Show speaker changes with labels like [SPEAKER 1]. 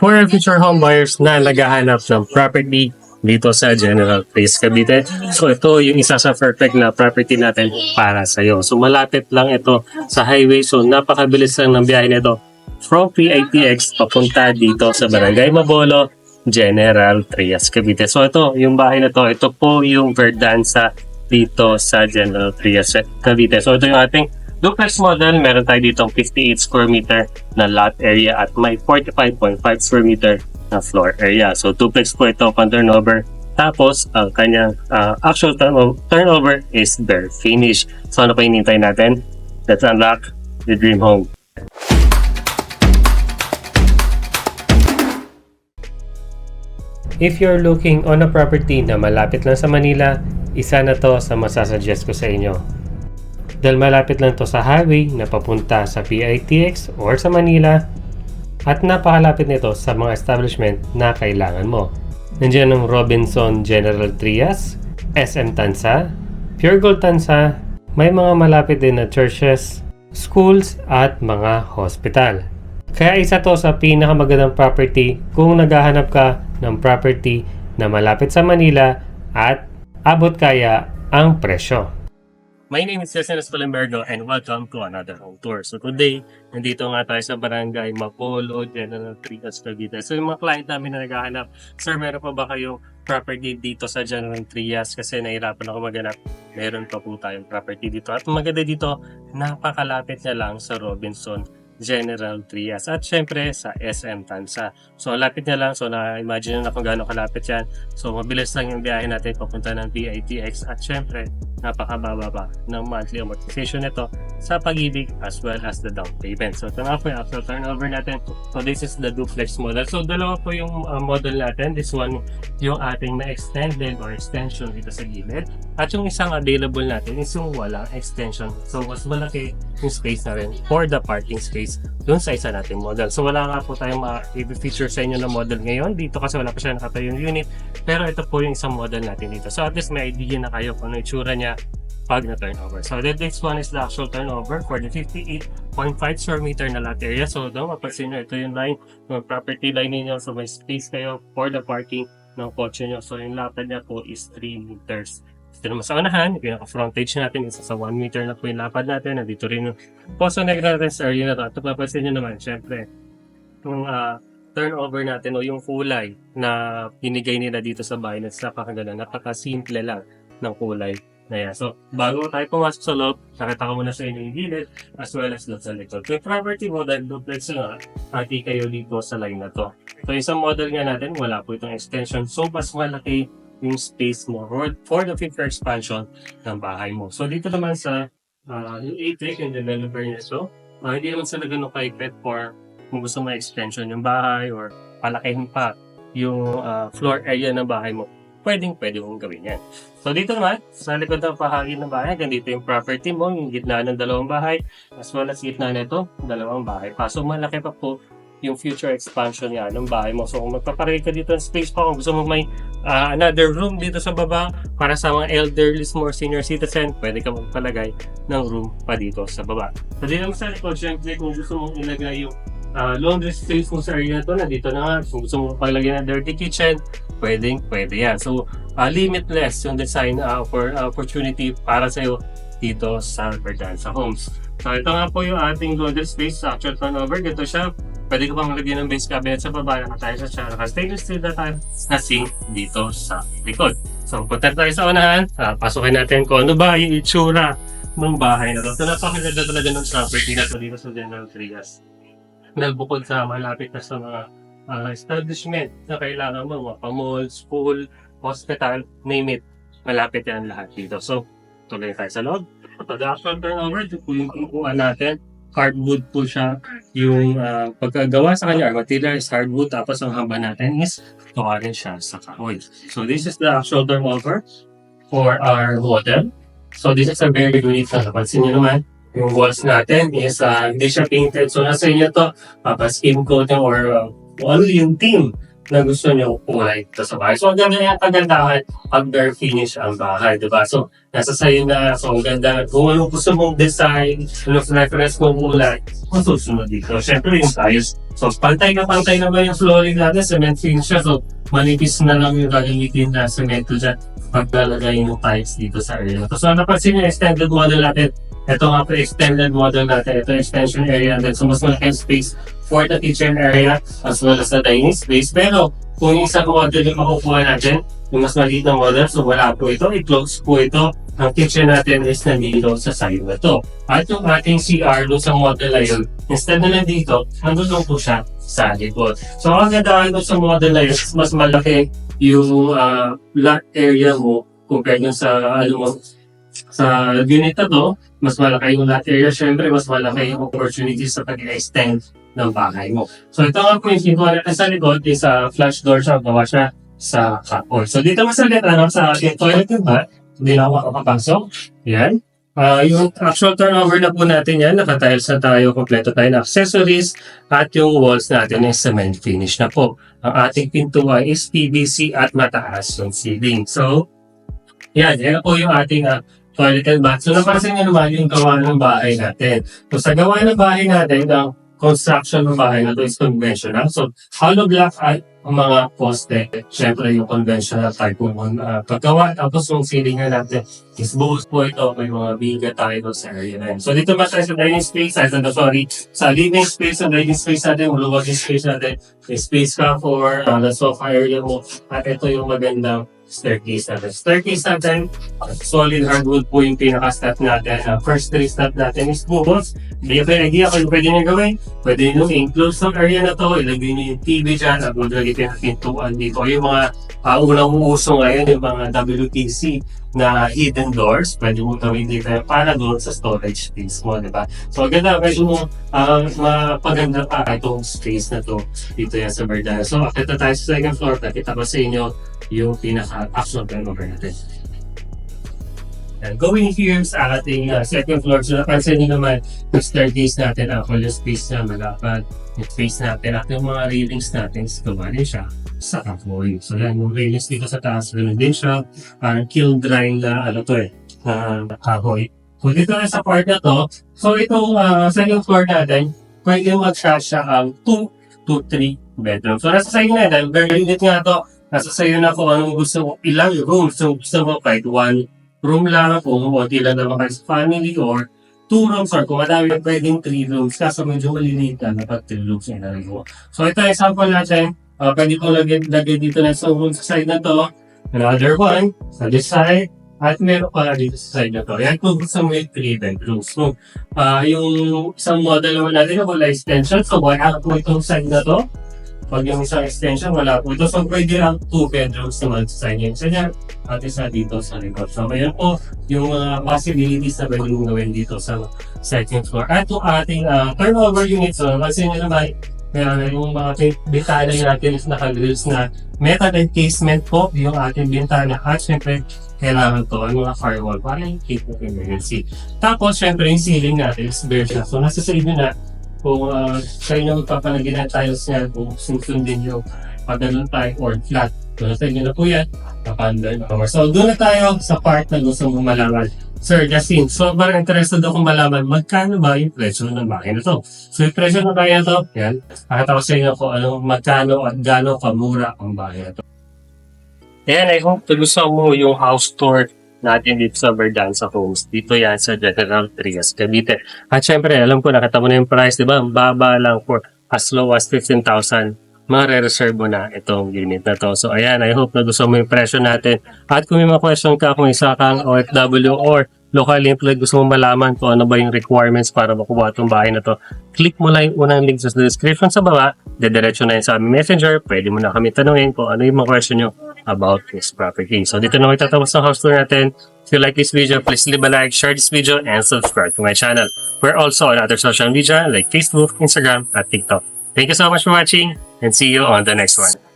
[SPEAKER 1] For our future home buyers na naghahanap ng property dito sa General Place Cavite. So ito yung isa sa perfect na property natin para sa iyo. So malapit lang ito sa highway. So napakabilis lang ng biyahe nito from PITX papunta dito sa Barangay Mabolo, General Trias Cavite. So ito yung bahay na to. Ito po yung Verdanza dito sa General Trias Cavite. So ito yung ating duplex model. Meron tayo dito 58 square meter na lot area at may 45.5 square meter na floor area. So duplex po ito upon turnover. Tapos ang kanyang actual turnover is bare finish. So ano pa hinintay natin? Let's unlock the dream home. If you're looking on a property na malapit lang sa Manila, isa na to sa masasuggest ko sa inyo. Dahil malapit lang to sa highway na papunta sa PITX or sa Manila at napakalapit nito sa mga establishment na kailangan mo. Nandiyan ang Robinson General Trias, SM Tansa, Pure Gold Tansa, may mga malapit din na churches, schools at mga hospital. Kaya isa to sa pinakamagandang property kung naghahanap ka ng property na malapit sa Manila at abot kaya ang presyo. My name is Cesar Escolimbergo and welcome to another home tour. So today, nandito nga tayo sa Barangay Mapolo, General Trias Cavite. So yung mga client namin na naghahanap, sir, meron pa ba kayong property dito sa General Trias? Kasi nahirapan ako maghanap. Meron pa po tayong property dito. At maganda dito, napakalapit niya lang sa Robinson General Trias at syempre sa SM Tansa. So lapit niya lang, so na-imagine na kung gaano kalapit yan. So mabilis lang yung biyahe natin papunta ng PITX at syempre napakababa pa ng monthly amortization nito sa Pag-ibig as well as the down payment. So ito nga po yung actual turnover natin. So this is the duplex model. So dalawa po yung model natin. This one yung ating na-extended or extension dito sa gilid. At yung isang available natin is yung walang extension. So mas malaki yung space na rin for the parking space dun sa isa nating model. So wala nga po tayong i-feature sa inyo na model ngayon dito kasi wala pa siya nakatayong unit. Pero ito po yung isang model natin dito. So at least may idea na kayo kung ano yung itsura niya pag na turnover. So this one is the actual turnover for the 58.5 square meter na lot area. So doon mapansin nyo, ito yung line, yung property line ninyo. So may space kayo for the parking ng kotse nyo. So yung lapad niya po is 3 meters. Ito naman sa unahan, yung pinaka-frontage natin, isa sa 1 meter na po yung lapad natin. Nandito rin yung Poso Negro area na to. At mapapansin nyo naman, syempre, yung turnover natin o yung kulay na binigay nila dito sa bahay na napakaganda, napaka-simple lang ng kulay na yan. So, bago tayo pumasok sa loob, nakita ko muna sa inyo yung gilid as well as doon sa likod. Yung property model, duplex na hati kayo dito sa line na to. So, isang model nga natin, wala po itong extension. So, mas malaki yung space mo for the future expansion ng bahay mo. So, dito naman sa yung ATEC, yung developer niya. So, hindi naman sila ganun kaigpit for kung gusto mo extension yung bahay or palakihin pa yung floor area ng bahay mo. Pwede mong gawin yan. So dito naman, sa likod ng bahagi ng bahay, ganito yung property mo, yung gitna ng dalawang bahay, as well as gitna nito, dalawang bahay pa. So malaki pa po yung future expansion niya ng bahay mo. So kung magpaparil ka dito ng space pa, kung gusto mo may another room dito sa baba para sa mga elderly or senior citizen, pwede ka magpalagay ng room pa dito sa baba. So dito naman sa likod, syempre kung gusto mong ilagay yung laundry space mo sa area na to, nandito na nga. Kung gusto mo paglagyan ng dirty kitchen, pwede yan. So, limitless yung design for opportunity para sa iyo dito sa Verdanza Homes. So, ito nga po yung ating laundry space sa actual turnover. Dito siya. Pwede ka pang maglagyan ng base cabinet sa baba. Nakatayo siya. Naka-stainless steel na tayo na sink dito sa likod. So, punta tayo sa unahan. Pasukin natin kung ano ba yung itsura ng bahay na to. So, napakaganda talaga ng property na to dito sa General Trias. Bukod sa malapit na sa mga establishment na kailangan mo, mga pa-mall, school, hospital, name it, malapit yan lahat dito. So, tuloy tayo sa loob. So, the actual turnover, ito po yung kukuha natin. Hardwood po siya. Yung pagkagawa sa kanya, material is hardwood, tapos ang haba natin is tuwa rin siya sa kahoy. So, this is the actual turnover for our model. So, this is a very unique na napansin nyo naman. Yung walls natin is hindi siya painted. So, nasa inyo to, skin coat or ano yung theme na gusto nyo kulay dito sa bahay. So, ang ganda yung kagandahan pag bare finish ang bahay, di ba? So, nasa sa'yo na. So, ang ganda. Kung anong gusto mong design, anong preference mong kulay, masusunod dito. Siyempre, yung tiles. So, pantay naman yung flooring natin, cement finish siya. So, manipis na lang yung gagamitin na cemento dyan paglalagay yung tiles dito sa area na to. So, napansin yung extended model natin. Ito nga po extended model natin. Ito extension area natin. So, mas malaki space for the kitchen area as well as the dining space. Pero, kung yung isang model yung makukuha natin, yung mas maliit na model, so wala po ito. I-close po ito. Ang kitchen natin is nandito sa side na to. At yung ating CR doon sa model na yun, instead na nandito, nandun po siya sa likod. So, ang gandaan doon sa model na yun, mas malaki yung lot area mo compared dun sa sa unit na to, mas malaki yung lot area. Syempre, mas malaki yung opportunities sa pag-extend ng bahay mo. So, ito nga po yung pintuan natin sa likod is flush door siya. Gawa siya sa cupboard. So, dito masalit sa ating toilet yung ba? Hindi na ako makapasok. Yan. Yung actual turnover na po natin yan, nakatiles na tayo, kompleto tayo na accessories at yung walls natin is cement finish na po. Ang ating pintuan is PVC at mataas yung ceiling. So, yan po yung ating toilet and bath. So, napansin nyo naman yung gawa ng bahay natin. So, sa gawa ng bahay natin, ang construction ng bahay na ito is conventional. So, hollow block ay ang mga poste. Siyempre, yung conventional type po paggawa. Tapos, yung ceiling na natin is buhos po ito. May mga biga tayo sa area na yun. So, dito ba tayo sa dining space? Sa living space, sa dining space natin, maluwag yung space natin. May space ka for the sofa area mo. At ito yung magandang staircase natin. Staircase natin, solid hardwood po yung pinaka-step natin. First 3 step natin is buhos. Hindi ko yung idea kung pwede nyo gawin. Pwede nyo i-enclose ng area na to. Ilagay nyo yung TV dyan. At maglagay yung pintuan dito. Yung mga unang uuso ngayon, yung mga WTC na hidden doors. Pwede mo gawin dito para doon sa storage space mo, di ba? So, ganda. Medyo mo mapaganda pa itong space na to dito yan sa Verdana. So, akita tayo sa second floor. Nakita ko sa inyo yung pinaka-actual turnover natin. And going here sa ating second floor, so napansin nyo naman yung staircase natin, yung space na malapad, yung space natin, at yung mga railings natin, gawa din siya sa kahoy. So yan, yung railings dito sa taas, ganoon din siya, parang kiln drying na, kahoy. So dito na sa part na to, so itong second floor natin, pwede mag-siya ang 2 to 3 bedroom. So nasa sa'yo na, dahil very unit nga to, nasa sa'yo na kung anong gusto mo, ilang rooms. So gusto mo kahit 1 room lang, kung konti lang naman kayo sa family, or 2 rooms, or kung madami pwedeng 3 rooms, kaso medyo maliliit na dapat 3 rooms yung nalagay mo. So ito example natin, pwede ko lagay dito na sa room sa side na to, another one, sa this side, at meron pa dito sa side na to. Yan kung gusto mo yung 3 bedrooms. So, yung isang model naman natin, wala extension, so wala po itong side na to. Pag yung isang extension, wala po ito. So, pwede lang 2 bedrooms naman sa inyo. Isa niya, at isa dito sa likod. So, ayan po yung possibilities na pwede mong gawin dito sa second floor. At yung ating turnover unit, so, kasi nyo naman, yung mga bintana natin is naka-grills na metal encasement po yung ating bintana. At syempre, kailangan to ang mga firewall para yung keep of emergency. Tapos, syempre, yung ceiling natin is bare siya. So, nasa sa inyo na, kung sa inyo magpapalagay na tiles niya, kung susundin nyo pag-ganun tayo or flat. So, sa inyo na po yan, kapandar na power. So, doon na tayo sa part na gusto mong malaman. Sir Justin, sobrang interested akong malaman magkano ba yung presyo ng bahay na to. So, yung presyo ng bahay na to, yan, nakita ko sa inyo kung magkano at gano'ng kamura ang bahay na to. And I hope gusto mo yung house tour natin dito sa Verdanza Homes. Dito yan sa General Trias, Cavite. At syempre, alam ko, nakita mo na yung price, di ba? Ang baba lang for as low as 15,000. Mare-reserve mo na itong unit na to. So, ayan, I hope na gusto mo yung presyo natin. At kung may mga question ka, kung isa kang OFW or local employee, gusto mo malaman kung ano ba yung requirements para makuha itong bahay na to, click mo lang yung unang link sa description sa baba. Dediretso na yun sa aming messenger. Pwede mo na kami tanungin kung ano yung mga question nyo about this property. So, dito na may tatapos ng house tour natin. If you like this video, please leave a like, share this video, and subscribe to my channel. We're also on other social media like Facebook, Instagram, at TikTok. Thank you so much for watching, and see you on the next one.